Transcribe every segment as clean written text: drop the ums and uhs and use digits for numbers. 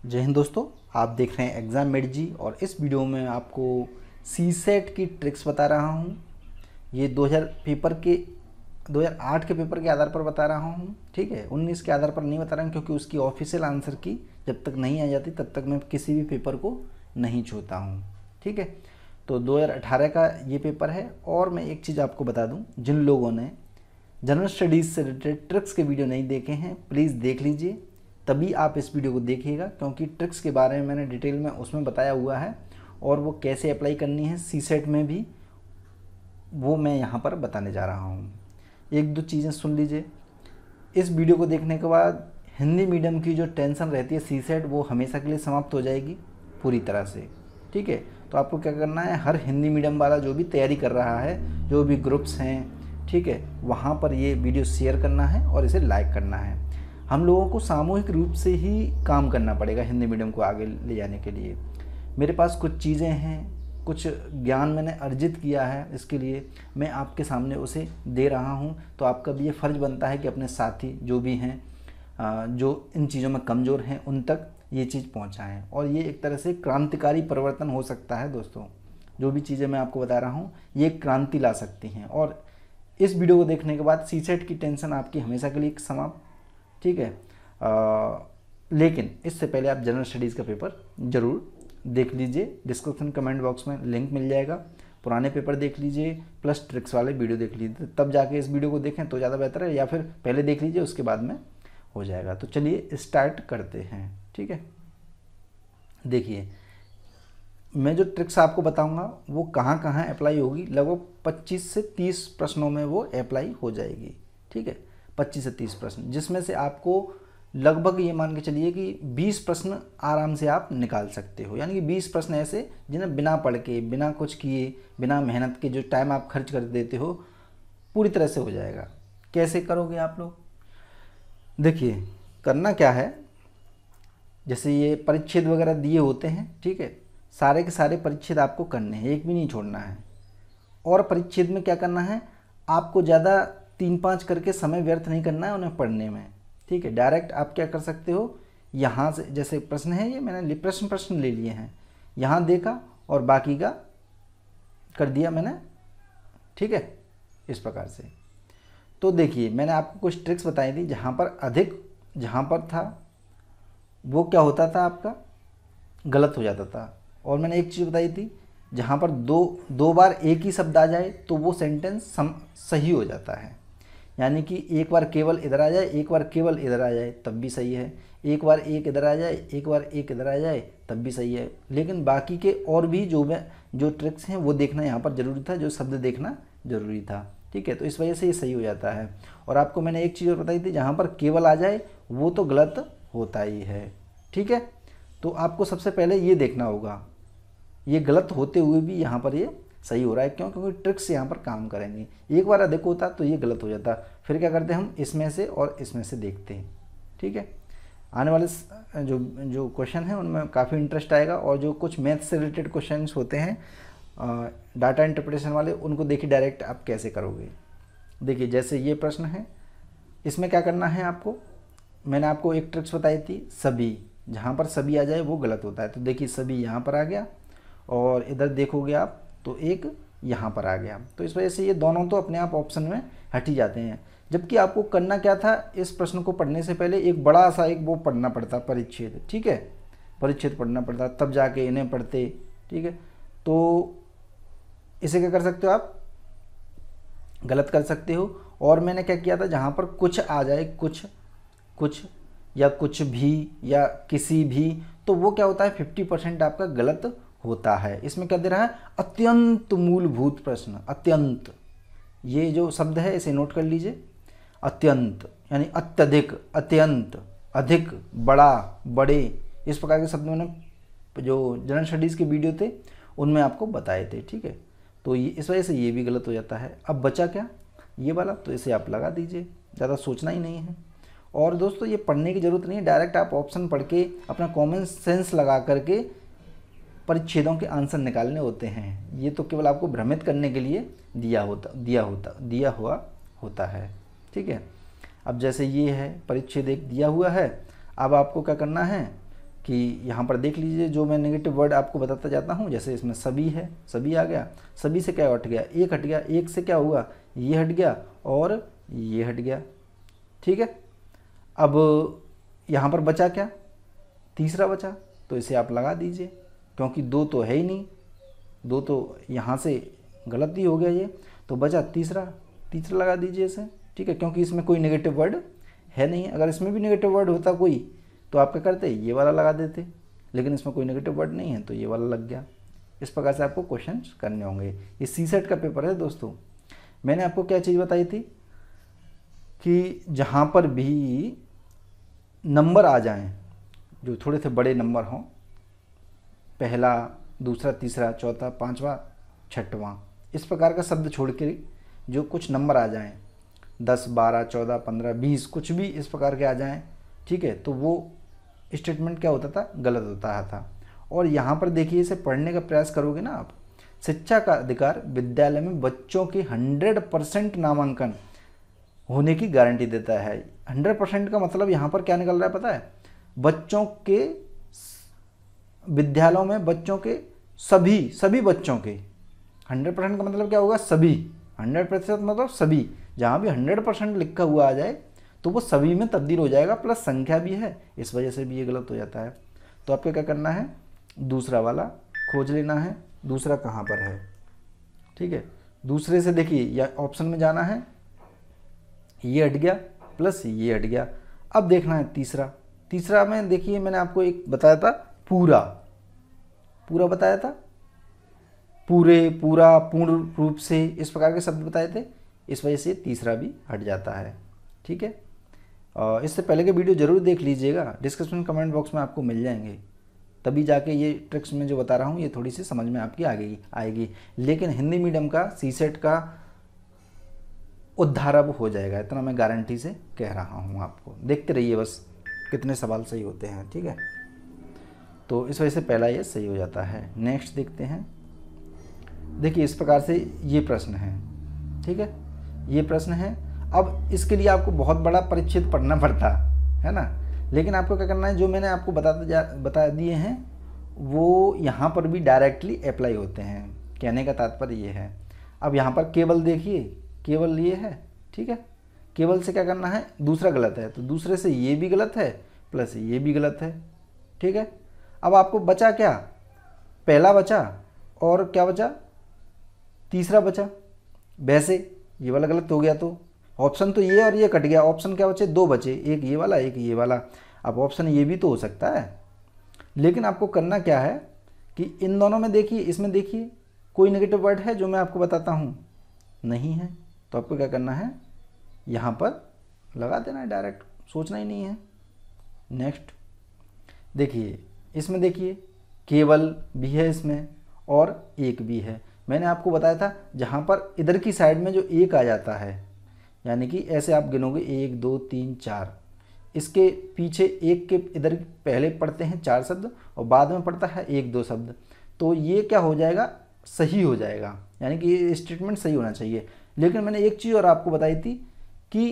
जय हिंद दोस्तों, आप देख रहे हैं एग्ज़ाम मेड जी और इस वीडियो में आपको सीसेट की ट्रिक्स बता रहा हूँ। ये 2008 के पेपर के आधार पर बता रहा हूँ, ठीक है। 19 के आधार पर नहीं बता रहा हूँ क्योंकि उसकी ऑफिशियल आंसर की जब तक नहीं आ जाती तब तक मैं किसी भी पेपर को नहीं छूता हूँ, ठीक है। तो 2018 का ये पेपर है। और मैं एक चीज़ आपको बता दूँ, जिन लोगों ने जनरल स्टडीज़ से रिलेटेड ट्रिक्स के वीडियो नहीं देखे हैं प्लीज़ देख लीजिए, तभी आप इस वीडियो को देखिएगा, क्योंकि ट्रिक्स के बारे में मैंने डिटेल में उसमें बताया हुआ है और वो कैसे अप्लाई करनी है सीसेट में भी, वो मैं यहाँ पर बताने जा रहा हूँ। एक दो चीज़ें सुन लीजिए। इस वीडियो को देखने के बाद हिंदी मीडियम की जो टेंशन रहती है सीसेट, वो हमेशा के लिए समाप्त हो जाएगी पूरी तरह से, ठीक है। तो आपको क्या करना है, हर हिंदी मीडियम वाला जो भी तैयारी कर रहा है, जो भी ग्रुप्स हैं, ठीक है, वहाँ पर ये वीडियो शेयर करना है और इसे लाइक करना है। हम लोगों को सामूहिक रूप से ही काम करना पड़ेगा हिंदी मीडियम को आगे ले जाने के लिए। मेरे पास कुछ चीज़ें हैं, कुछ ज्ञान मैंने अर्जित किया है, इसके लिए मैं आपके सामने उसे दे रहा हूं। तो आपका भी ये फ़र्ज़ बनता है कि अपने साथी जो भी हैं, जो इन चीज़ों में कमज़ोर हैं, उन तक ये चीज़ पहुंचाएं। और ये एक तरह से क्रांतिकारी परिवर्तन हो सकता है दोस्तों। जो भी चीज़ें मैं आपको बता रहा हूँ ये क्रांति ला सकती हैं। और इस वीडियो को देखने के बाद सीसेट की टेंशन आपकी हमेशा के लिए समाप्त, ठीक है। लेकिन इससे पहले आप जनरल स्टडीज़ का पेपर ज़रूर देख लीजिए। डिस्क्रिप्शन कमेंट बॉक्स में लिंक मिल जाएगा। पुराने पेपर देख लीजिए प्लस ट्रिक्स वाले वीडियो देख लीजिए, तब जाके इस वीडियो को देखें तो ज़्यादा बेहतर है, या फिर पहले देख लीजिए उसके बाद में हो जाएगा। तो चलिए स्टार्ट करते हैं, ठीक है। देखिए, मैं जो ट्रिक्स आपको बताऊंगा वो कहाँ कहाँ अप्लाई होगी, लगभग 25 से 30 प्रश्नों में वो अप्लाई हो जाएगी, ठीक है। 25 से 30 प्रश्न, जिसमें से आपको लगभग ये मान के चलिए कि 20 प्रश्न आराम से आप निकाल सकते हो। यानी कि 20 प्रश्न ऐसे जिन्हें बिना पढ़ के, बिना कुछ किए, बिना मेहनत के, जो टाइम आप खर्च कर देते हो, पूरी तरह से हो जाएगा। कैसे करोगे आप लोग? देखिए, करना क्या है, जैसे ये परिच्छेद वगैरह दिए होते हैं, ठीक है, सारे के सारे परिच्छेद आपको करने हैं, एक भी नहीं छोड़ना है। और परिच्छेद में क्या करना है, आपको ज़्यादा 3-5 करके समय व्यर्थ नहीं करना है उन्हें पढ़ने में, ठीक है। डायरेक्ट आप क्या कर सकते हो, यहाँ से जैसे प्रश्न है, ये मैंने प्रश्न ले लिए हैं, यहाँ देखा और बाकी का कर दिया मैंने, ठीक है, इस प्रकार से। तो देखिए, मैंने आपको कुछ ट्रिक्स बताई थी, जहाँ पर अधिक, जहाँ पर था वो क्या होता था, आपका गलत हो जाता था। और मैंने एक चीज़ बताई थी, जहाँ पर दो बार एक ही शब्द आ जाए तो वो सेंटेंस सही हो जाता है। यानी कि एक बार केवल इधर आ जाए, एक बार केवल इधर आ जाए तब भी सही है, एक बार एक इधर आ जाए, एक बार एक इधर आ जाए तब भी सही है। लेकिन बाकी के और भी जो ट्रिक्स हैं वो देखना यहाँ पर ज़रूरी था, जो शब्द देखना ज़रूरी था, ठीक है। तो इस वजह से ये सही हो जाता है। और आपको मैंने एक चीज़ और बताई थी, जहाँ पर केवल आ जाए वो तो गलत होता ही है, ठीक है। तो आपको सबसे पहले ये देखना होगा, ये गलत होते हुए भी यहाँ पर ये सही हो रहा है, क्यों? क्योंकि ट्रिक्स यहाँ पर काम करेंगे। एक बार अधिक होता तो ये गलत हो जाता, फिर क्या करते हैं हम इसमें से और इसमें से देखते हैं, ठीक है। आने वाले जो क्वेश्चन हैं उनमें काफ़ी इंटरेस्ट आएगा। और जो कुछ मैथ से रिलेटेड क्वेश्चन होते हैं, डाटा इंटरप्रिटेशन वाले, उनको देखिए डायरेक्ट आप कैसे करोगे। देखिए, जैसे ये प्रश्न है, इसमें क्या करना है आपको, मैंने आपको एक ट्रिक्स बताई थी, सभी, जहाँ पर सभी आ जाए वो गलत होता है। तो देखिए, सभी यहाँ पर आ गया और इधर देखोगे आप तो एक यहाँ पर आ गया। तो इस वजह से ये दोनों तो अपने आप ऑप्शन में हट ही जाते हैं। जबकि आपको करना क्या था, इस प्रश्न को पढ़ने से पहले एक बड़ा सा एक वो पढ़ना पड़ता, परिच्छेद, ठीक है, परिच्छेद पढ़ना पड़ता, तब जाके इन्हें पढ़ते, ठीक है। तो इसे क्या कर सकते हो आप, गलत कर सकते हो। और मैंने क्या किया था, जहाँ पर कुछ आ जाए, कुछ या कुछ भी या किसी भी, तो वो क्या होता है, 50% आपका गलत होता है। इसमें क्या दे रहा है, अत्यंत मूलभूत प्रश्न। अत्यंत, ये जो शब्द है इसे नोट कर लीजिए। अत्यंत यानी अत्यधिक, अत्यंत, अधिक, बड़ा, बड़े, इस प्रकार के शब्द मैंने जो जनरल स्टडीज़ के वीडियो थे उनमें आपको बताए थे, ठीक है। तो ये इस वजह से ये भी गलत हो जाता है। अब बचा क्या, ये वाला, तो इसे आप लगा दीजिए, ज़्यादा सोचना ही नहीं है। और दोस्तों, ये पढ़ने की ज़रूरत नहीं है, डायरेक्ट आप ऑप्शन पढ़ के अपना कॉमन सेंस लगा करके परिच्छेदों के आंसर निकालने होते हैं। ये तो केवल आपको भ्रमित करने के लिए दिया हुआ होता है, ठीक है। अब जैसे ये है परिच्छेद एक दिया हुआ है, अब आपको क्या करना है कि यहाँ पर देख लीजिए जो मैं नेगेटिव वर्ड आपको बताता जाता हूँ, जैसे इसमें सभी है, सभी आ गया, सभी से क्या हट गया, एक हट गया, एक से क्या हुआ, ये हट गया और ये हट गया, ठीक है। अब यहाँ पर बचा क्या, तीसरा बचा, तो इसे आप लगा दीजिए, क्योंकि दो तो है ही नहीं, दो तो यहाँ से गलत ही हो गया ये, तो बचा तीसरा, तीसरा लगा दीजिए इसे, ठीक है, क्योंकि इसमें कोई नेगेटिव वर्ड है नहीं। अगर इसमें भी नेगेटिव वर्ड होता कोई तो आप क्या करते, ये वाला लगा देते, लेकिन इसमें कोई नेगेटिव वर्ड नहीं है तो ये वाला लग गया। इस प्रकार से आपको क्वेश्चन करने होंगे। ये सीसेट का पेपर है दोस्तों। मैंने आपको क्या चीज़ बताई थी कि जहाँ पर भी नंबर आ जाएं, जो थोड़े से बड़े नंबर हों, पहला, दूसरा, तीसरा, चौथा, पांचवा, छठवां, इस प्रकार का शब्द छोड़ के जो कुछ नंबर आ जाएं, 10, 12, 14, 15, 20, कुछ भी इस प्रकार के आ जाएं, ठीक है, तो वो स्टेटमेंट क्या होता था, गलत होता था। और यहाँ पर देखिए, इसे पढ़ने का प्रयास करोगे ना आप, शिक्षा का अधिकार विद्यालय में बच्चों के 100% नामांकन होने की गारंटी देता है। 100% का मतलब यहाँ पर क्या निकल रहा है पता है, बच्चों के विद्यालयों में बच्चों के सभी बच्चों के, 100% का मतलब क्या होगा, सभी, 100% मतलब सभी, जहाँ भी 100% लिखा हुआ आ जाए तो वो सभी में तब्दील हो जाएगा, प्लस संख्या भी है, इस वजह से भी ये गलत हो जाता है। तो आपको क्या करना है, दूसरा वाला खोज लेना है, दूसरा कहाँ पर है, ठीक है। दूसरे से देखिए या ऑप्शन में जाना है, ये हट गया प्लस ये हट गया। अब देखना है तीसरा, तीसरा में देखिए मैंने आपको एक बताया था, पूरा, पूरा बताया था, पूरे, पूरा, पूर्ण रूप से, इस प्रकार के शब्द बताए थे, इस वजह से तीसरा भी हट जाता है, ठीक है। इससे पहले के वीडियो जरूर देख लीजिएगा, डिस्क्रिप्शन कमेंट बॉक्स में आपको मिल जाएंगे, तभी जाके ये ट्रिक्स में जो बता रहा हूँ ये थोड़ी सी समझ में आपकी आएगी। लेकिन हिंदी मीडियम का सीसेट का उद्धार अब हो जाएगा, इतना मैं गारंटी से कह रहा हूँ आपको। देखते रहिए बस कितने सवाल सही होते हैं, ठीक है। तो इस वजह से पहला ये सही हो जाता है। नेक्स्ट देखते हैं। देखिए इस प्रकार से ये प्रश्न है, ठीक है, ये प्रश्न है। अब इसके लिए आपको बहुत बड़ा परिच्छेद पढ़ना पड़ता है ना, लेकिन आपको क्या करना है, जो मैंने आपको बता दिए हैं वो यहाँ पर भी डायरेक्टली अप्लाई होते हैं। कहने का तात्पर्य ये है। अब यहाँ पर केवल देखिए, केवल ये है, ठीक है, केवल से क्या करना है, दूसरा गलत है तो दूसरे से ये भी गलत है प्लस ये भी गलत है, ठीक है। अब आपको बचा क्या, पहला बचा और क्या बचा, तीसरा बचा। वैसे ये वाला गलत हो गया तो ऑप्शन तो ये और ये कट गया, ऑप्शन क्या बचे, दो बचे, एक ये वाला एक ये वाला। अब ऑप्शन ये भी तो हो सकता है, लेकिन आपको करना क्या है कि इन दोनों में देखिए, इसमें देखिए कोई नेगेटिव वर्ड है जो मैं आपको बताता हूँ, नहीं है, तो आपको क्या करना है, यहाँ पर लगा देना है डायरेक्ट, सोचना ही नहीं है। नेक्स्ट देखिए, इसमें देखिए केवल भी है इसमें और एक भी है। मैंने आपको बताया था जहाँ पर इधर की साइड में जो एक आ जाता है, यानी कि ऐसे आप गिनोगे 1 2 3 4, इसके पीछे एक के इधर पहले पढ़ते हैं 4 शब्द और बाद में पढ़ता है 1 2 शब्द, तो ये क्या हो जाएगा, सही हो जाएगा, यानी कि ये स्टेटमेंट सही होना चाहिए। लेकिन मैंने एक चीज़ और आपको बताई थी कि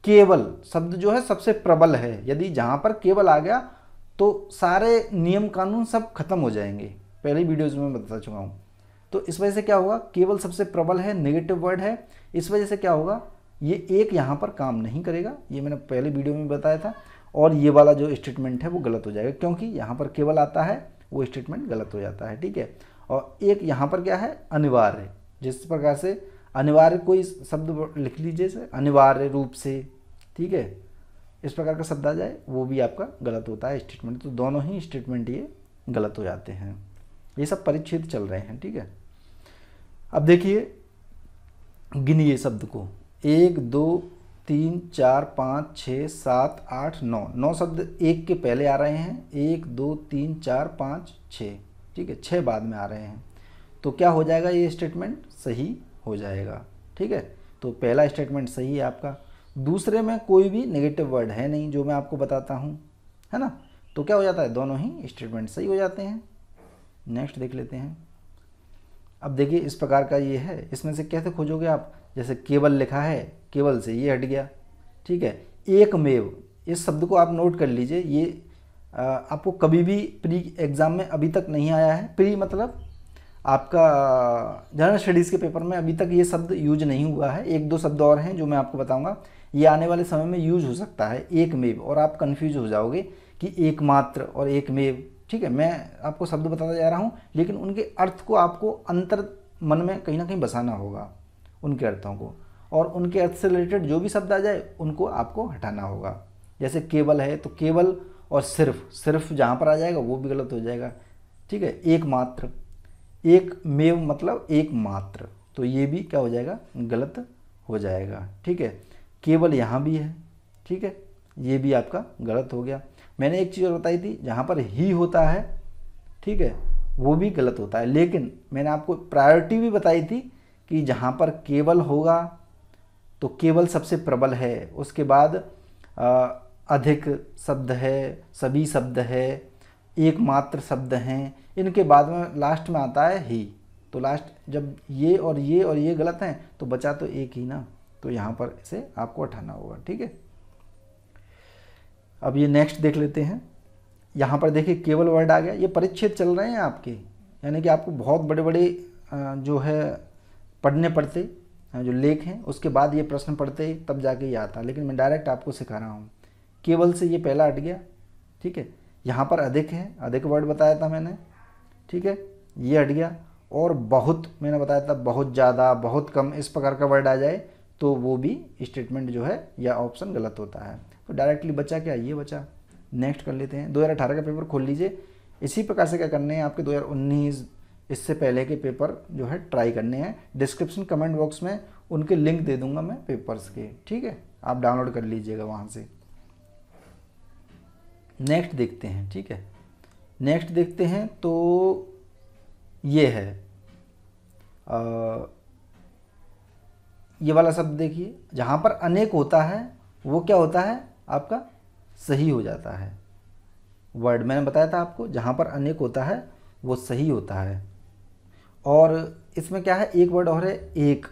केवल शब्द जो है सबसे प्रबल है, यदि जहाँ पर केवल आ गया तो सारे नियम कानून सब खत्म हो जाएंगे, पहले वीडियोज में बता चुका हूँ। तो इस वजह से क्या होगा, केवल सबसे प्रबल है, नेगेटिव वर्ड है, इस वजह से क्या होगा, ये एक यहाँ पर काम नहीं करेगा, ये मैंने पहले वीडियो में बताया था। और ये वाला जो स्टेटमेंट है वो गलत हो जाएगा, क्योंकि यहाँ पर केवल आता है, वो स्टेटमेंट गलत हो जाता है, ठीक है। और एक यहाँ पर क्या है, अनिवार्य, जिस प्रकार से अनिवार्य कोई शब्द लिख लीजिए, अनिवार्य रूप से, ठीक है, इस प्रकार का शब्द आ जाए वो भी आपका गलत होता है स्टेटमेंट। तो दोनों ही स्टेटमेंट ये गलत हो जाते हैं। ये सब परिच्छेद चल रहे हैं, ठीक है। अब देखिए गिनिए शब्द को, 1 2 3 4 5 6 7 8 9, 9 शब्द एक के पहले आ रहे हैं, 1 2 3 4 5 6, ठीक है, 6 बाद में आ रहे हैं। तो क्या हो जाएगा, ये स्टेटमेंट सही हो जाएगा, ठीक है। तो पहला स्टेटमेंट सही है आपका। दूसरे में कोई भी नेगेटिव वर्ड है नहीं जो मैं आपको बताता हूँ, है ना, तो क्या हो जाता है, दोनों ही स्टेटमेंट सही हो जाते हैं। नेक्स्ट देख लेते हैं। अब देखिए इस प्रकार का ये है, इसमें से कैसे खोजोगे आप, जैसे केवल लिखा है, केवल से ये हट गया, ठीक है। एकमेव, इस शब्द को आप नोट कर लीजिए, ये आपको कभी भी प्री एग्ज़ाम में अभी तक नहीं आया है। प्री मतलब आपका जनरल स्टडीज़ के पेपर में अभी तक ये शब्द यूज नहीं हुआ है। एक दो शब्द और हैं जो मैं आपको बताऊंगा, ये आने वाले समय में यूज हो सकता है। एकमेव, और आप कंफ्यूज हो जाओगे कि एकमात्र और एकमेव, ठीक है। मैं आपको शब्द बताता जा रहा हूँ, लेकिन उनके अर्थ को आपको अंतर मन में कहीं ना कहीं बसाना होगा, उनके अर्थों को, और उनके अर्थ से रिलेटेड जो भी शब्द आ जाए उनको आपको हटाना होगा। जैसे केवल है तो केवल और सिर्फ, सिर्फ जहाँ पर आ जाएगा वो भी गलत हो जाएगा, ठीक है। एकमात्र, एक मेव मतलब एकमात्र, तो ये भी क्या हो जाएगा, गलत हो जाएगा, ठीक है। केवल यहाँ भी है, ठीक है, ये भी आपका गलत हो गया। मैंने एक चीज़ और बताई थी, जहाँ पर ही होता है, ठीक है, वो भी गलत होता है। लेकिन मैंने आपको प्रायोरिटी भी बताई थी कि जहाँ पर केवल होगा तो केवल सबसे प्रबल है, उसके बाद अधिक शब्द है, सभी शब्द है, एकमात्र शब्द हैं, इनके बाद में लास्ट में आता है ही। तो लास्ट जब ये और ये गलत हैं तो बचा तो एक ही ना, तो यहाँ पर इसे आपको हटाना होगा, ठीक है। अब ये नेक्स्ट देख लेते हैं। यहाँ पर देखिए केवल वर्ड आ गया, ये परिच्छेद चल रहे हैं आपके, यानी कि आपको बहुत बड़े बड़े जो है पढ़ने पड़ते जो लेख हैं, उसके बाद ये प्रश्न पढ़ते तब जाके ये आता, लेकिन मैं डायरेक्ट आपको सिखा रहा हूँ। केवल से ये पहला हट गया, ठीक है। यहाँ पर अधिक है, अधिक वर्ड बताया था मैंने, ठीक है, ये हट गया। और बहुत मैंने बताया था, बहुत ज़्यादा, बहुत कम, इस प्रकार का वर्ड आ जाए तो वो भी स्टेटमेंट जो है या ऑप्शन गलत होता है। तो डायरेक्टली बचा क्या, ये बचा। नेक्स्ट कर लेते हैं। 2018 का पेपर खोल लीजिए। इसी प्रकार से क्या करने हैं आपके 2019 इससे पहले के पेपर जो है ट्राई करने हैं। डिस्क्रिप्शन कमेंट बॉक्स में उनके लिंक दे दूंगा मैं पेपर्स के, ठीक है, आप डाउनलोड कर लीजिएगा वहाँ से। नेक्स्ट देखते हैं, ठीक है, नेक्स्ट देखते हैं। तो ये है ये वाला शब्द देखिए, जहाँ पर अनेक होता है वो क्या होता है आपका, सही हो जाता है। वर्ड मैंने बताया था आपको, जहाँ पर अनेक होता है वो सही होता है। और इसमें क्या है, एक वर्ड और है एक,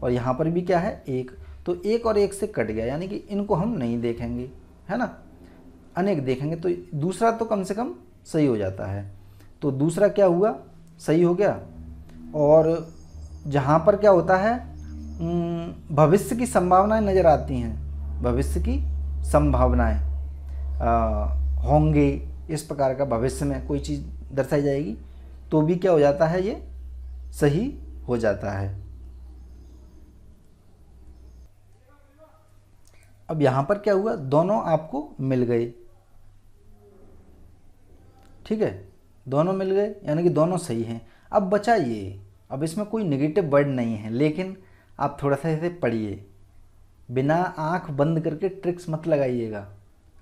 और यहाँ पर भी क्या है एक, तो एक और एक से कट गया, यानी कि इनको हम नहीं देखेंगे, है ना, अनेक देखेंगे। तो दूसरा तो कम से कम सही हो जाता है, तो दूसरा क्या हुआ, सही हो गया। और जहाँ पर क्या होता है, भविष्य की संभावनाएं नज़र आती हैं, भविष्य की संभावनाएं होंगे, इस प्रकार का भविष्य में कोई चीज़ दर्शाई जाएगी, तो भी क्या हो जाता है, ये सही हो जाता है। अब यहाँ पर क्या हुआ, दोनों आपको मिल गए, ठीक है, दोनों मिल गए, यानी कि दोनों सही हैं। अब बचा ये, अब इसमें कोई नेगेटिव वर्ड नहीं है, लेकिन आप थोड़ा सा इसे पढ़िए, बिना आंख बंद करके ट्रिक्स मत लगाइएगा।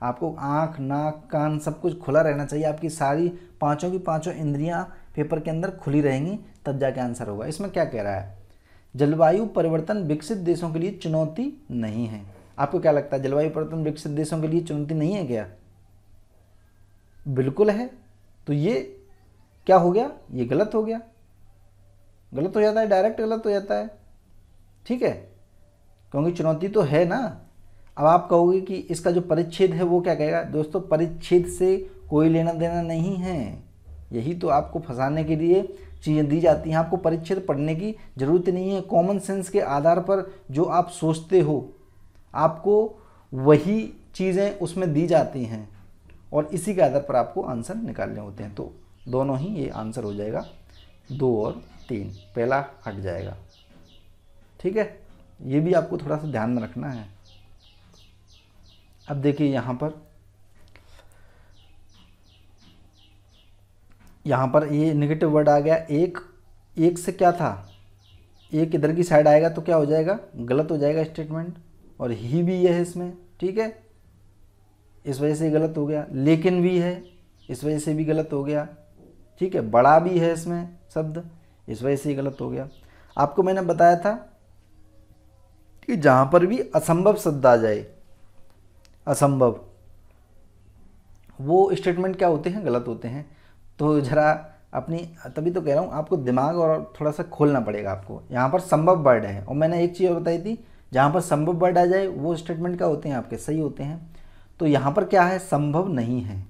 आपको आंख, नाक, कान सब कुछ खुला रहना चाहिए, आपकी सारी पांचों की पांचों इंद्रियां पेपर के अंदर खुली रहेंगी, तब जाके आंसर होगा। इसमें क्या कह रहा है, जलवायु परिवर्तन विकसित देशों के लिए चुनौती नहीं है। आपको क्या लगता है, जलवायु परिवर्तन विकसित देशों के लिए चुनौती नहीं है क्या? बिल्कुल है। तो ये क्या हो गया, ये गलत हो गया, गलत हो जाता है, डायरेक्ट गलत हो जाता है, ठीक है, क्योंकि चुनौती तो है ना। अब आप कहोगे कि इसका जो परिच्छेद है वो क्या कहेगा, दोस्तों परिच्छेद से कोई लेना देना नहीं है, यही तो आपको फंसाने के लिए चीज़ें दी जाती हैं। आपको परिच्छेद पढ़ने की ज़रूरत नहीं है, कॉमन सेंस के आधार पर जो आप सोचते हो आपको वही चीज़ें उसमें दी जाती हैं, और इसी के आधार पर आपको आंसर निकालने होते हैं। तो दोनों ही ये आंसर हो जाएगा, 2 और 3, पहला हट जाएगा, ठीक है। ये भी आपको थोड़ा सा ध्यान में रखना है। अब देखिए यहाँ पर ये नेगेटिव वर्ड आ गया, एक से क्या था, एक इधर की साइड आएगा तो क्या हो जाएगा, गलत हो जाएगा स्टेटमेंट। और ही भी है इसमें, ठीक है, इस वजह से गलत हो गया। लेकिन भी है, इस वजह से भी गलत हो गया, ठीक है। बड़ा भी है इसमें शब्द, इस वजह से गलत हो गया। आपको मैंने बताया था कि जहाँ पर भी असंभव शब्द आ जाए, असंभव, वो स्टेटमेंट क्या होते हैं, गलत होते हैं। तो ज़रा अपनी, तभी तो कह रहा हूँ आपको दिमाग और थोड़ा सा खोलना पड़ेगा आपको। यहाँ पर संभव वर्ड है, और मैंने एक चीज़ और बताई थी, जहाँ पर संभव वर्ड आ जाए वो स्टेटमेंट क्या होते हैं आपके, सही होते हैं। तो यहाँ पर क्या है, संभव नहीं है,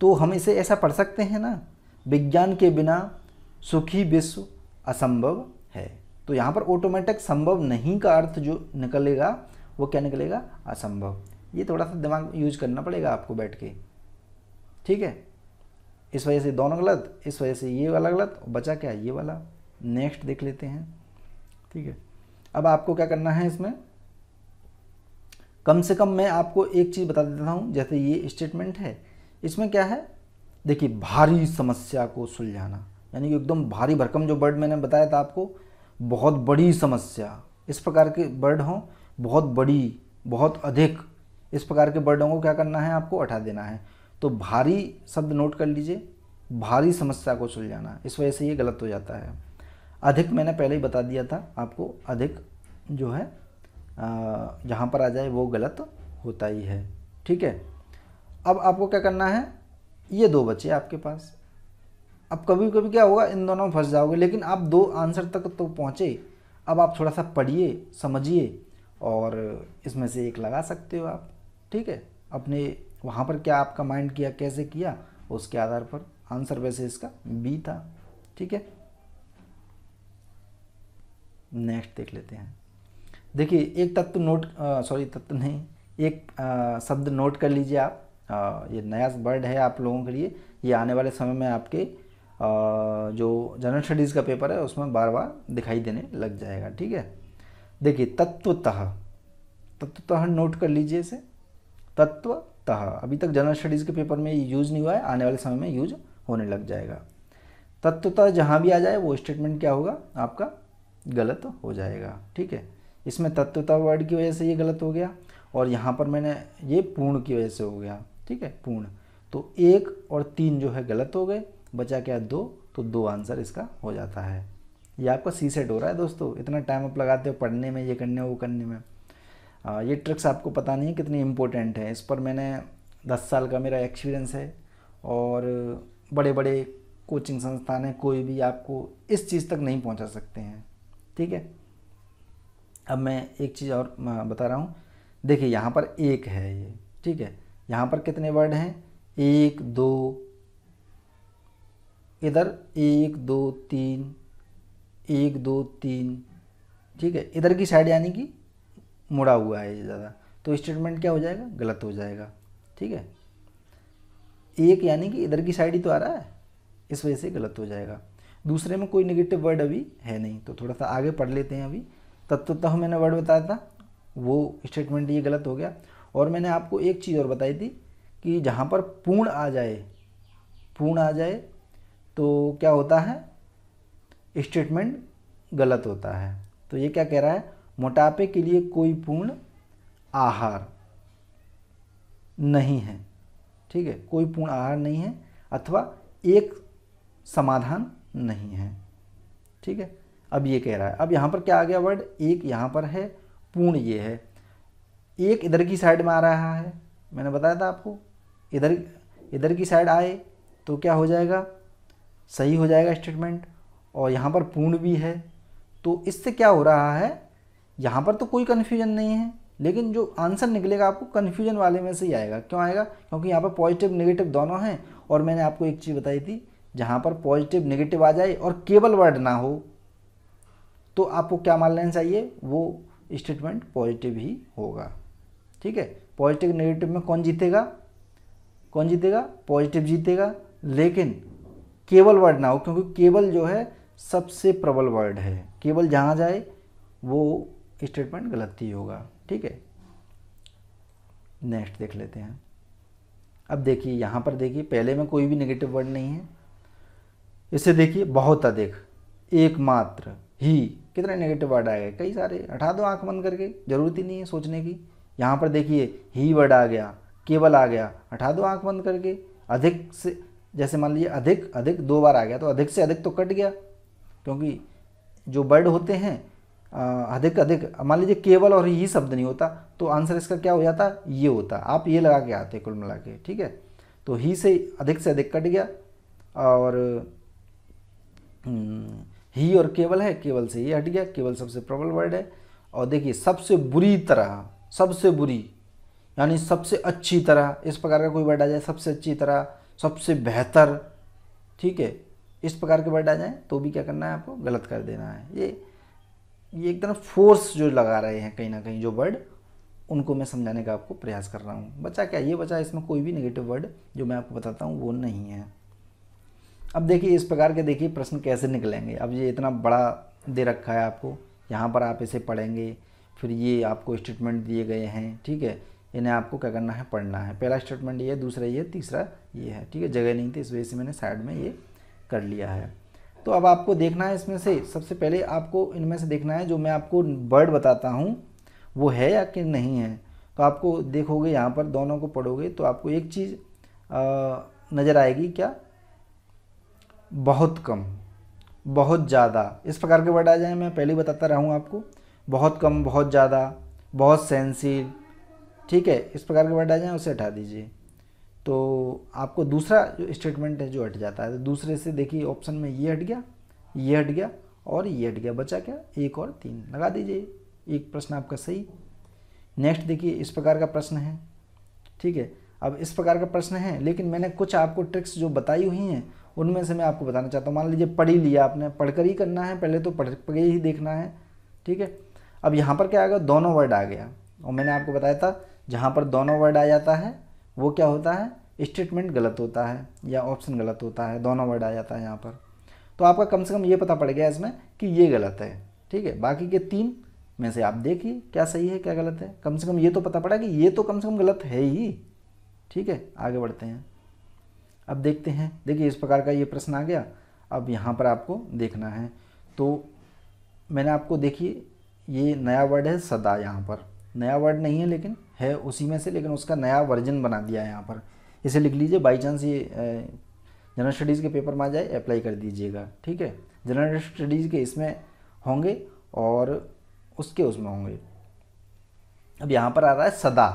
तो हम इसे ऐसा पढ़ सकते हैं ना, विज्ञान के बिना सुखी विश्व असंभव है। तो यहाँ पर ऑटोमेटिक संभव नहीं का अर्थ जो निकलेगा वो क्या निकलेगा, असंभव। ये थोड़ा सा दिमाग यूज करना पड़ेगा आपको बैठ के, ठीक है। इस वजह से दोनों गलत, इस वजह से ये वाला गलत, बचा क्या, ये वाला। नेक्स्ट देख लेते हैं, ठीक है। अब आपको क्या करना है इसमें, कम से कम मैं आपको एक चीज़ बता देता हूँ। जैसे ये स्टेटमेंट है, इसमें क्या है, देखिए भारी समस्या को सुलझाना, यानी कि एकदम भारी भरकम जो वर्ड मैंने बताया था आपको, बहुत बड़ी समस्या, इस प्रकार के वर्ड हों, बहुत बड़ी, बहुत अधिक, इस प्रकार के वर्डों को क्या करना है, आपको हटा देना है। तो भारी शब्द नोट कर लीजिए, भारी समस्या को सुलझाना, इस वजह से ये गलत हो जाता है। अधिक मैंने पहले ही बता दिया था आपको, अधिक जो है जहाँ पर आ जाए वो गलत होता ही है, ठीक है। अब आपको क्या करना है, ये दो बचे आपके पास। अब कभी कभी क्या होगा, इन दोनों में फंस जाओगे, लेकिन आप दो आंसर तक तो पहुँचे। अब आप थोड़ा सा पढ़िए, समझिए, और इसमें से एक लगा सकते हो आप, ठीक है। अपने वहाँ पर क्या आपका माइंड किया, कैसे किया, उसके आधार पर आंसर वैसे इसका बी था, ठीक है। नेक्स्ट देख लेते हैं। देखिए एक तत्व नोट, सॉरी तत्व नहीं, एक शब्द नोट कर लीजिए आप। ये नया वर्ड है आप लोगों के लिए, ये आने वाले समय में आपके जो जनरल स्टडीज़ का पेपर है उसमें बार बार दिखाई देने लग जाएगा, ठीक है। देखिए तत्वतः, तत्वतः नोट कर लीजिए इसे, तत्वतः। अभी तक जनरल स्टडीज़ के पेपर में यूज़ नहीं हुआ है, आने वाले समय में यूज होने लग जाएगा। तत्वतः जहाँ भी आ जाए वो स्टेटमेंट क्या होगा, आपका गलत हो जाएगा, ठीक है। इसमें तत्वतः वर्ड की वजह से ये गलत हो गया, और यहाँ पर मैंने ये पूर्ण की वजह से हो गया, ठीक है, पूर्ण। तो 1 और 3 जो है गलत हो गए, बचा क्या 2, तो 2 आंसर इसका हो जाता है। ये आपका सी सेट हो रहा है दोस्तों, इतना टाइम आप लगाते हो पढ़ने में, ये करने वो करने में। ये ट्रिक्स आपको पता नहीं है कितनी इम्पोर्टेंट है। इस पर मैंने 10 साल का मेरा एक्सपीरियंस है, और बड़े बड़े कोचिंग संस्थान हैं, कोई भी आपको इस चीज़ तक नहीं पहुंचा सकते हैं, ठीक है। अब मैं एक चीज़ और बता रहा हूँ। देखिए यहाँ पर 1 है ये, ठीक है। यहाँ पर कितने वर्ड हैं, 1 2, इधर 1 2 3, 1 2 3, ठीक है। इधर की साइड यानी कि मुड़ा हुआ है ये ज़्यादा, तो स्टेटमेंट क्या हो जाएगा, गलत हो जाएगा, ठीक है। 1 यानी कि इधर की साइड ही तो आ रहा है, इस वजह से गलत हो जाएगा। दूसरे में कोई नेगेटिव वर्ड अभी है नहीं, तो थोड़ा सा आगे पढ़ लेते हैं। अभी तत्वतः मैंने वर्ड बताया था, वो स्टेटमेंट ये गलत हो गया। और मैंने आपको एक चीज़ और बताई थी कि जहाँ पर पूर्ण आ जाए, पूर्ण आ जाए तो क्या होता है, स्टेटमेंट गलत होता है। तो ये क्या कह रहा है, मोटापे के लिए कोई पूर्ण आहार नहीं है, ठीक है, कोई पूर्ण आहार नहीं है, अथवा एक समाधान नहीं है, ठीक है। अब ये कह रहा है, अब यहाँ पर क्या आ गया वर्ड, 1 यहाँ पर है, पूर्ण ये है, 1 इधर की साइड में आ रहा है, मैंने बताया था आपको, इधर की साइड आए तो क्या हो जाएगा, सही हो जाएगा स्टेटमेंट। और यहाँ पर पूर्ण भी है, तो इससे क्या हो रहा है, यहाँ पर तो कोई कन्फ्यूजन नहीं है, लेकिन जो आंसर निकलेगा आपको कन्फ्यूजन वाले में से ही आएगा। क्यों आएगा, क्योंकि यहाँ पर पॉजिटिव नेगेटिव दोनों हैं। और मैंने आपको एक चीज़ बताई थी, जहाँ पर पॉजिटिव नेगेटिव आ जाए और केवल वर्ड ना हो, तो आपको क्या मान लेना चाहिए, वो स्टेटमेंट पॉजिटिव ही होगा, ठीक है। पॉजिटिव नेगेटिव में कौन जीतेगा, कौन जीतेगा, पॉजिटिव जीतेगा, लेकिन केवल वर्ड ना हो, क्योंकि केवल जो है सबसे प्रबल वर्ड है, केवल जहाँ जाए वो स्टेटमेंट गलत ही होगा, ठीक है। नेक्स्ट देख लेते हैं। अब देखिए यहाँ पर देखिए, पहले में कोई भी नेगेटिव वर्ड नहीं है। इसे देखिए, बहुत अधिक, एकमात्र, ही, कितने नेगेटिव वर्ड आ गए, कई सारे, हटा दो आंख बंद करके, जरूरत ही नहीं है सोचने की। यहाँ पर देखिए ही वर्ड आ गया, केवल आ गया, हटा दो आंख बंद करके। अधिक से, जैसे मान लीजिए अधिक, अधिक 2 बार आ गया, तो अधिक से अधिक तो कट गया, क्योंकि जो वर्ड होते हैं अधिक अधिक, मान लीजिए केवल और ही शब्द नहीं होता, तो आंसर इसका क्या हो जाता, ये होता, आप ये लगा के आते कुल मिला के, ठीक है। तो ही से अधिक कट गया, और ही और केवल है, केवल से ये हट गया, केवल सबसे प्रबल वर्ड है। और देखिए सबसे बुरी तरह, सबसे बुरी यानी सबसे अच्छी तरह, इस प्रकार का कोई वर्ड आ जाए, सबसे अच्छी तरह, सबसे बेहतर, ठीक है, इस प्रकार के वर्ड आ जाएं तो भी क्या करना है आपको, गलत कर देना है। ये एक तरह फोर्स जो लगा रहे हैं कहीं ना कहीं जो वर्ड, उनको मैं समझाने का आपको प्रयास कर रहा हूँ। बचा क्या, ये बचा, इसमें कोई भी नेगेटिव वर्ड जो मैं आपको बताता हूँ वो नहीं है। अब देखिए इस प्रकार के देखिए प्रश्न कैसे निकलेंगे। अब ये इतना बड़ा दे रखा है आपको, यहाँ पर आप इसे पढ़ेंगे, फिर ये आपको स्टेटमेंट दिए गए हैं, ठीक है, इन्हें आपको क्या करना है, पढ़ना है। पहला स्टेटमेंट ये है, दूसरा ये, तीसरा ये है, ठीक है। जगह नहीं थी इस वजह से मैंने साइड में ये कर लिया है। तो अब आपको देखना है इसमें से, सबसे पहले आपको इनमें से देखना है जो मैं आपको वर्ड बताता हूँ वो है या कि नहीं है। तो आपको देखोगे यहाँ पर, दोनों को पढ़ोगे तो आपको एक चीज़ नज़र आएगी, क्या, बहुत कम, बहुत ज़्यादा, इस प्रकार के वर्ड आ जाए। मैं पहले ही बताता रहा हूँ आपको, बहुत कम, बहुत ज़्यादा, बहुत सेंसिल, ठीक है, इस प्रकार के वर्ड आ जाए उसे हटा दीजिए। तो आपको दूसरा जो स्टेटमेंट है जो हट जाता है। तो दूसरे से देखिए ऑप्शन में ये हट गया, ये हट गया और ये हट गया, बचा क्या, 1 और 3 लगा दीजिए, एक प्रश्न आपका सही। नेक्स्ट देखिए इस प्रकार का प्रश्न है, ठीक है। अब इस प्रकार का प्रश्न है, लेकिन मैंने कुछ आपको ट्रिक्स जो बताई हुई हैं उनमें से मैं आपको बताना चाहता हूँ। मान लीजिए पढ़ ही लिया आपने, पढ़कर ही करना है, पहले तो पढ़ के ही देखना है, ठीक है। अब यहाँ पर क्या आ गया, दोनों वर्ड आ गया, और मैंने आपको बताया था जहाँ पर दोनों वर्ड आ जाता है वो क्या होता है, स्टेटमेंट गलत होता है या ऑप्शन गलत होता है, दोनों वर्ड आ जाता है यहाँ पर। तो आपका कम से कम ये पता पड़ गया इसमें कि ये गलत है, ठीक है। बाकी के 3 में से आप देखिए क्या सही है क्या गलत है, कम से कम ये तो पता पड़ा कि ये तो कम से कम गलत है ही, ठीक है। आगे बढ़ते हैं, अब देखते हैं। देखिए इस प्रकार का ये प्रश्न आ गया। अब यहाँ पर आपको देखना है, तो मैंने आपको देखिए ये नया वर्ड है सदा, यहाँ पर नया वर्ड नहीं है लेकिन है उसी में से, लेकिन उसका नया वर्जन बना दिया है यहाँ पर। इसे लिख लीजिए, बाई चांस ये जनरल स्टडीज़ के पेपर में आ जाए अप्लाई कर दीजिएगा, ठीक है। जनरल स्टडीज़ के इसमें होंगे और उसके उसमें होंगे। अब यहाँ पर आ रहा है सदा,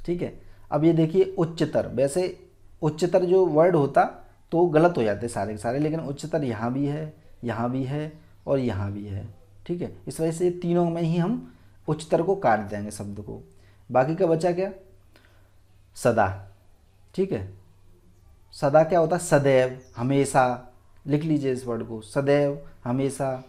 ठीक है। अब ये देखिए उच्चतर, वैसे उच्चतर जो वर्ड होता तो गलत हो जाते सारे के सारे, लेकिन उच्चतर यहाँ भी है, यहाँ भी है और यहाँ भी है, ठीक है। इस वजह से तीनों में ही हम उच्चतर को काट देंगे शब्द को। बाकी का बचा क्या, सदा, ठीक है। सदा क्या होता है, सदैव, हमेशा, लिख लीजिए इस वर्ड को, सदैव, हमेशा,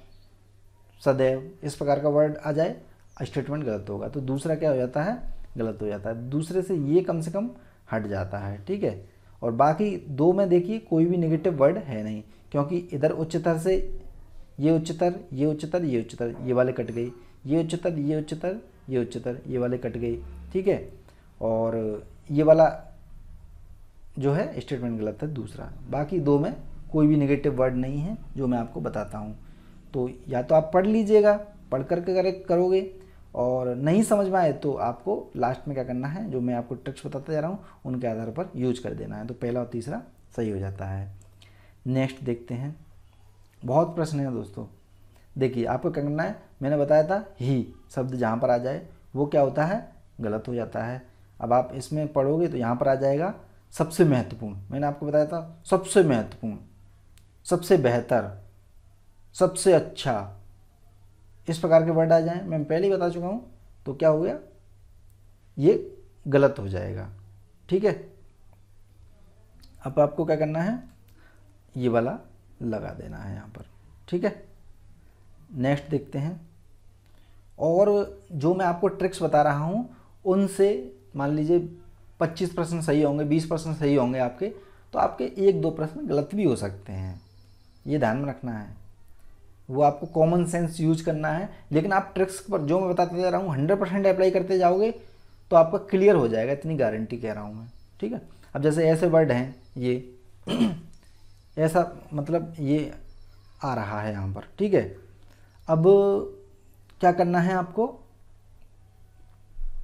सदैव, इस प्रकार का वर्ड आ जाए स्टेटमेंट गलत होगा। तो दूसरा क्या हो जाता है, गलत हो जाता है, दूसरे से ये कम से कम हट जाता है, ठीक है। और बाकी 2 में देखिए कोई भी नेगेटिव वर्ड है नहीं, क्योंकि इधर उच्चतर से ये उच्चतर, ये उच्चतर, ये उच्चतर, ये वाले कट गई, ये उच्चतर, ये उच्चतर, ये उच्चतर, ये वाले कट गई, ठीक है। और ये वाला जो है स्टेटमेंट गलत है दूसरा। बाकी 2 में कोई भी नेगेटिव वर्ड नहीं है जो मैं आपको बताता हूँ। तो या तो आप पढ़ लीजिएगा, पढ़ करके करोगे, और नहीं समझ में आए तो आपको लास्ट में क्या करना है, जो मैं आपको ट्रिक्स बताता जा रहा हूँ उनके आधार पर यूज कर देना है। तो पहला और तीसरा सही हो जाता है। नेक्स्ट देखते हैं, बहुत प्रश्न है दोस्तों। देखिए आपको क्या करना है, मैंने बताया था ही शब्द जहाँ पर आ जाए वो क्या होता है, गलत हो जाता है। अब आप इसमें पढ़ोगे तो यहाँ पर आ जाएगा सबसे महत्वपूर्ण, मैंने आपको बताया था सबसे महत्वपूर्ण, सबसे बेहतर, सबसे अच्छा, इस प्रकार के वर्ड आ जाएं, मैं पहले ही बता चुका हूँ। तो क्या हो गया, ये गलत हो जाएगा, ठीक है। अब आपको क्या करना है, ये वाला लगा देना है यहाँ पर, ठीक है। नेक्स्ट देखते हैं, और जो मैं आपको ट्रिक्स बता रहा हूँ उनसे मान लीजिए 25 प्रश्न सही होंगे, 20 प्रश्न सही होंगे आपके, तो आपके 1-2 प्रश्न गलत भी हो सकते हैं, ये ध्यान में रखना है। वो आपको कॉमन सेंस यूज करना है, लेकिन आप ट्रिक्स पर जो मैं बताते जा रहा हूँ 100% अप्लाई करते जाओगे तो आपका क्लियर हो जाएगा, इतनी गारंटी कह रहा हूँ मैं, ठीक है। अब जैसे ऐसे वर्ड हैं ये ऐसा मतलब ये आ रहा है यहाँ पर, ठीक है। अब क्या करना है आपको,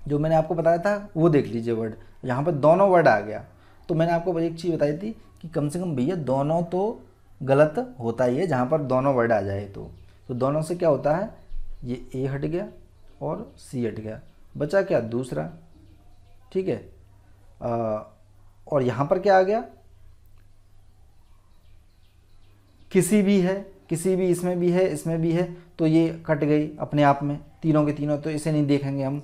जो मैंने आपको बताया था वो देख लीजिए वर्ड, यहाँ पर दोनों वर्ड आ गया। तो मैंने आपको एक चीज़ बताई थी कि कम से कम भैया दोनों तो गलत होता ही है जहाँ पर दोनों वर्ड आ जाए। तो दोनों से क्या होता है, ये ए हट गया और सी हट गया, बचा क्या, दूसरा, ठीक है। और यहाँ पर क्या आ गया, किसी भी है, किसी भी, इसमें भी है, इसमें भी है, तो ये कट गई अपने आप में, तीनों के तीनों, तो इसे नहीं देखेंगे हम,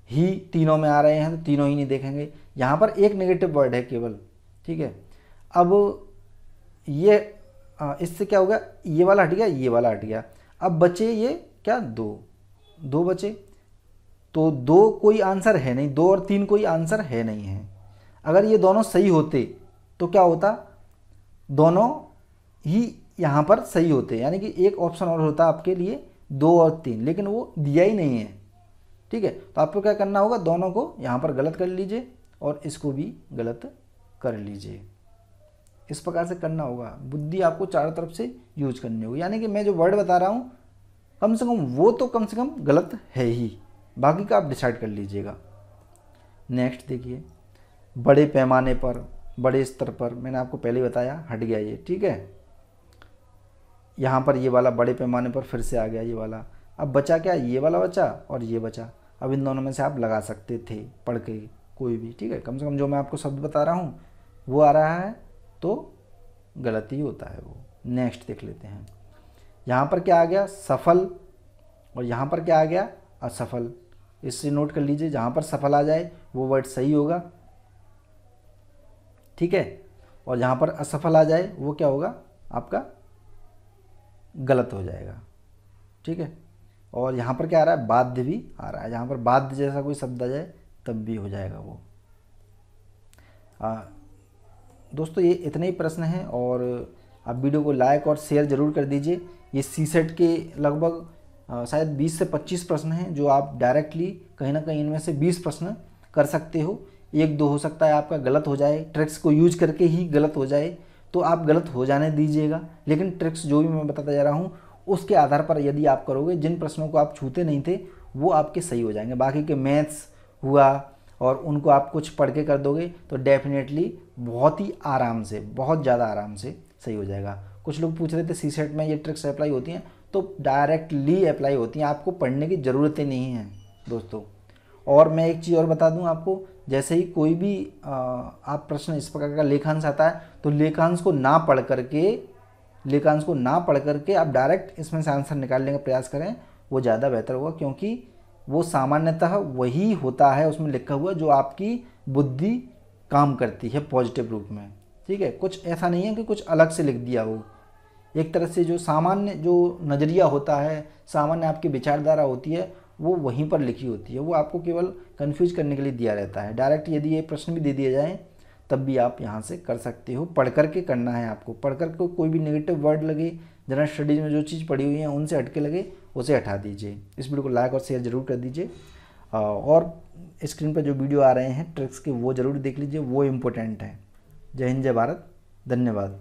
ही तीनों में आ रहे हैं तो तीनों ही नहीं देखेंगे। यहाँ पर एक नेगेटिव वर्ड है केवल, ठीक है। अब ये इससे क्या हो गया, ये वाला हट गया, ये वाला हट गया, अब बचे ये क्या, दो बचे। तो 2 कोई आंसर है नहीं, 2 और 3 कोई आंसर है नहीं है। अगर ये दोनों सही होते तो क्या होता, दोनों ही यहाँ पर सही होते, यानी कि एक ऑप्शन और होता आपके लिए 2 और 3, लेकिन वो दिया ही नहीं है। ठीक है, तो आपको क्या करना होगा, दोनों को यहाँ पर गलत कर लीजिए और इसको भी गलत कर लीजिए। इस प्रकार से करना होगा, बुद्धि आपको चारों तरफ से यूज करनी होगी। यानी कि मैं जो वर्ड बता रहा हूँ कम से कम वो तो कम से कम गलत है ही, बाकी का आप डिसाइड कर लीजिएगा। नेक्स्ट देखिए, बड़े पैमाने पर, बड़े स्तर पर, मैंने आपको पहले बताया हट गया ये। ठीक है, यहाँ पर ये वाला बड़े पैमाने पर फिर से आ गया ये वाला। अब बचा क्या, ये वाला बचा और ये बचा। अब इन दोनों में से आप लगा सकते थे पढ़ के कोई भी। ठीक है, कम से कम जो मैं आपको शब्द बता रहा हूँ वो आ रहा है तो गलत ही होता है वो। नेक्स्ट देख लेते हैं, यहाँ पर क्या आ गया, सफल, और यहाँ पर क्या आ गया, असफल। इससे नोट कर लीजिए, जहाँ पर सफल आ जाए वो वर्ड सही होगा। ठीक है, और जहाँ पर असफल आ जाए वो क्या होगा, आपका गलत हो जाएगा। ठीक है, और यहाँ पर क्या आ रहा है, बाध्य भी आ रहा है। जहाँ पर बाध्य जैसा कोई शब्द आ जाए तब भी हो जाएगा वो। दोस्तों ये इतने ही प्रश्न हैं, और आप वीडियो को लाइक और शेयर ज़रूर कर दीजिए। ये सीसेट के लगभग शायद 20 से 25 प्रश्न हैं जो आप डायरेक्टली कहीं ना कहीं इनमें से 20 प्रश्न कर सकते हो। 1-2 हो सकता है आपका गलत हो जाए, ट्रिक्स को यूज करके ही गलत हो जाए, तो आप गलत हो जाने दीजिएगा। लेकिन ट्रिक्स जो भी मैं बताता जा रहा हूँ उसके आधार पर यदि आप करोगे, जिन प्रश्नों को आप छूते नहीं थे वो आपके सही हो जाएंगे। बाकी के मैथ्स हुआ और उनको आप कुछ पढ़ के कर दोगे तो डेफिनेटली बहुत ही आराम से, बहुत ज़्यादा आराम से सही हो जाएगा। कुछ लोग पूछ रहे थे सीसेट में ये ट्रिक्स अप्लाई होती हैं, तो डायरेक्टली अप्लाई होती हैं, आपको पढ़ने की ज़रूरत ही नहीं है दोस्तों। और मैं एक चीज़ और बता दूं आपको, जैसे ही कोई भी आप प्रश्न इस प्रकार का लेखांश आता है तो लेखांश को ना पढ़ करके आप डायरेक्ट इसमें से आंसर निकालने का प्रयास करें, वो ज़्यादा बेहतर होगा। क्योंकि वो सामान्यतः वही होता है उसमें लिखा हुआ जो आपकी बुद्धि काम करती है पॉजिटिव रूप में। ठीक है, कुछ ऐसा नहीं है कि कुछ अलग से लिख दिया हो। एक तरह से जो सामान्य जो नज़रिया होता है, सामान्य आपकी विचारधारा होती है, वो वहीं पर लिखी होती है। वो आपको केवल कंफ्यूज करने के लिए दिया रहता है। डायरेक्ट यदि ये प्रश्न भी दे दिए जाए तब भी आप यहाँ से कर सकते हो। पढ़ कर के करना है आपको, पढ़ कर के कोई भी नेगेटिव वर्ड लगे, जनरल स्टडीज़ में जो चीज़ पढ़ी हुई है उनसे हटके लगे, उसे हटा दीजिए। इस वीडियो को लाइक और शेयर ज़रूर कर दीजिए, और स्क्रीन पर जो वीडियो आ रहे हैं ट्रिक्स के वो ज़रूर देख लीजिए, वो इम्पोर्टेंट है। जय हिंद, जय भारत, धन्यवाद।